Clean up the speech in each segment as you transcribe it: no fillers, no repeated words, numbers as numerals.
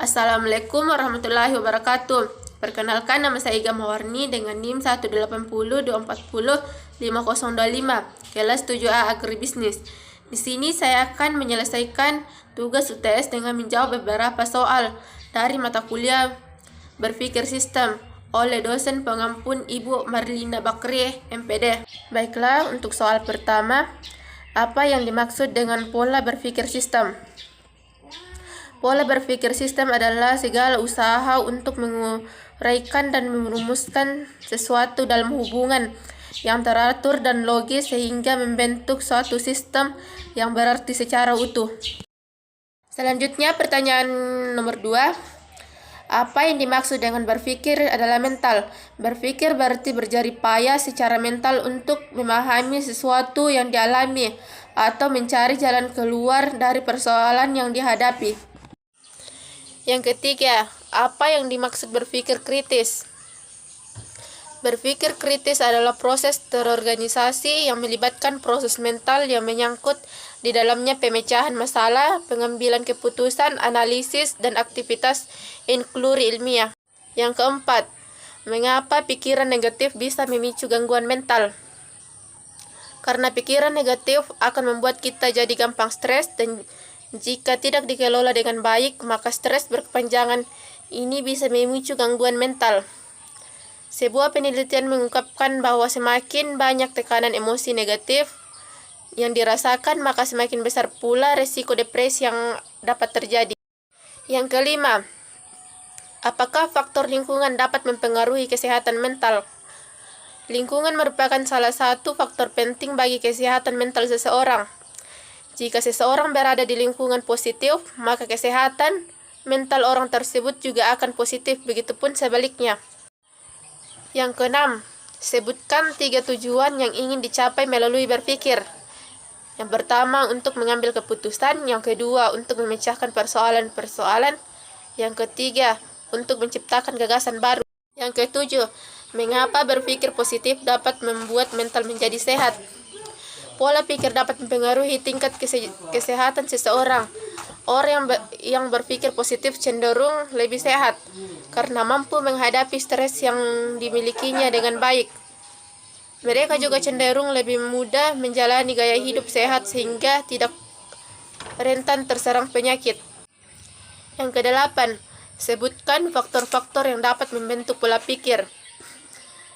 Assalamualaikum warahmatullahi wabarakatuh. Perkenalkan, nama saya Iga Mawarni dengan NIM 180240505, kelas 7A Agribisnis. Di sini saya akan menyelesaikan tugas UTS dengan menjawab beberapa soal dari mata kuliah Berpikir Sistem oleh dosen pengampun Ibu Marlina Bakri, MPD. Baiklah, untuk soal pertama, apa yang dimaksud dengan pola berpikir sistem? Pola berpikir sistem adalah segala usaha untuk menguraikan dan merumuskan sesuatu dalam hubungan yang teratur dan logis sehingga membentuk suatu sistem yang berarti secara utuh. Selanjutnya, pertanyaan nomor 2. Apa yang dimaksud dengan berpikir adalah mental? Berpikir berarti berjerih payah secara mental untuk memahami sesuatu yang dialami atau mencari jalan keluar dari persoalan yang dihadapi. Yang ketiga, apa yang dimaksud berpikir kritis? Berpikir kritis adalah proses terorganisasi yang melibatkan proses mental yang menyangkut di dalamnya pemecahan masalah, pengambilan keputusan, analisis, dan aktivitas inquiry ilmiah. Yang keempat, mengapa pikiran negatif bisa memicu gangguan mental? Karena pikiran negatif akan membuat kita jadi gampang stres, dan jika tidak dikelola dengan baik, maka stres berkepanjangan ini bisa memicu gangguan mental. Sebuah penelitian mengungkapkan bahwa semakin banyak tekanan emosi negatif yang dirasakan, maka semakin besar pula resiko depresi yang dapat terjadi. Yang kelima, apakah faktor lingkungan dapat mempengaruhi kesehatan mental? Lingkungan merupakan salah satu faktor penting bagi kesehatan mental seseorang. Jika seseorang berada di lingkungan positif, maka kesehatan mental orang tersebut juga akan positif, begitupun sebaliknya. Yang keenam, sebutkan 3 tujuan yang ingin dicapai melalui berpikir. Yang pertama, untuk mengambil keputusan. Yang kedua, untuk memecahkan persoalan-persoalan. Yang ketiga, untuk menciptakan gagasan baru. Yang ketujuh, mengapa berpikir positif dapat membuat mental menjadi sehat. Pola pikir dapat mempengaruhi tingkat kesehatan seseorang. Orang yang berpikir positif cenderung lebih sehat karena mampu menghadapi stres yang dimilikinya dengan baik. Mereka juga cenderung lebih mudah menjalani gaya hidup sehat sehingga tidak rentan terserang penyakit. Yang kedelapan, sebutkan faktor-faktor yang dapat membentuk pola pikir.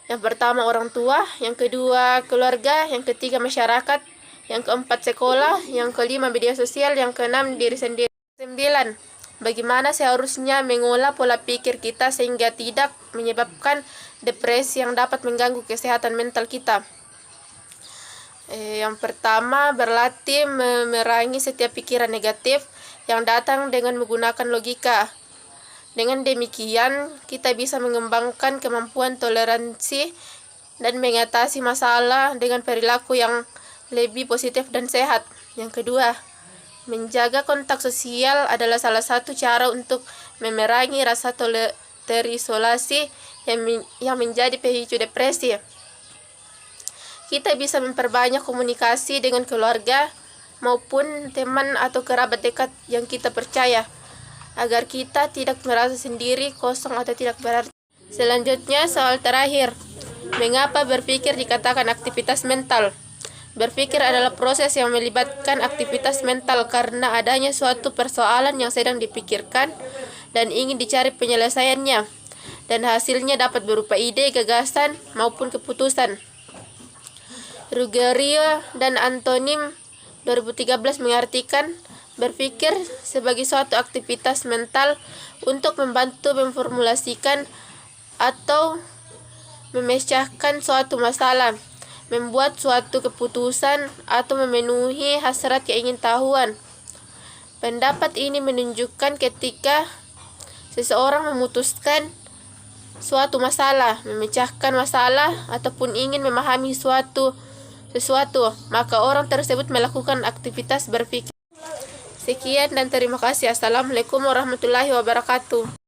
Yang pertama, orang tua. Yang kedua, keluarga. Yang ketiga, masyarakat. Yang keempat, sekolah. Yang kelima, media sosial. Yang keenam, diri sendiri. 9. Bagaimana seharusnya mengolah pola pikir kita sehingga tidak menyebabkan depresi yang dapat mengganggu kesehatan mental kita? Yang pertama, berlatih memerangi setiap pikiran negatif yang datang dengan menggunakan logika. Dengan demikian, kita bisa mengembangkan kemampuan toleransi dan mengatasi masalah dengan perilaku yang lebih positif dan sehat. Yang kedua, menjaga kontak sosial adalah salah satu cara untuk memerangi rasa terisolasi yang menjadi pemicu depresi. Kita bisa memperbanyak komunikasi dengan keluarga maupun teman atau kerabat dekat yang kita percaya, agar kita tidak merasa sendiri, kosong, atau tidak berarti. Selanjutnya, soal terakhir. Mengapa berpikir dikatakan aktivitas mental? Berpikir adalah proses yang melibatkan aktivitas mental karena adanya suatu persoalan yang sedang dipikirkan dan ingin dicari penyelesaiannya, dan hasilnya dapat berupa ide, gagasan, maupun keputusan. Ruggiero dan Antonim 2013 mengartikan berpikir sebagai suatu aktivitas mental untuk membantu memformulasikan atau memecahkan suatu masalah, membuat suatu keputusan, atau memenuhi hasrat keingintahuan. Pendapat ini menunjukkan ketika seseorang memutuskan suatu masalah, memecahkan masalah, ataupun ingin memahami sesuatu, maka orang tersebut melakukan aktivitas berpikir. Sekian dan terima kasih. Assalamualaikum warahmatullahi wabarakatuh.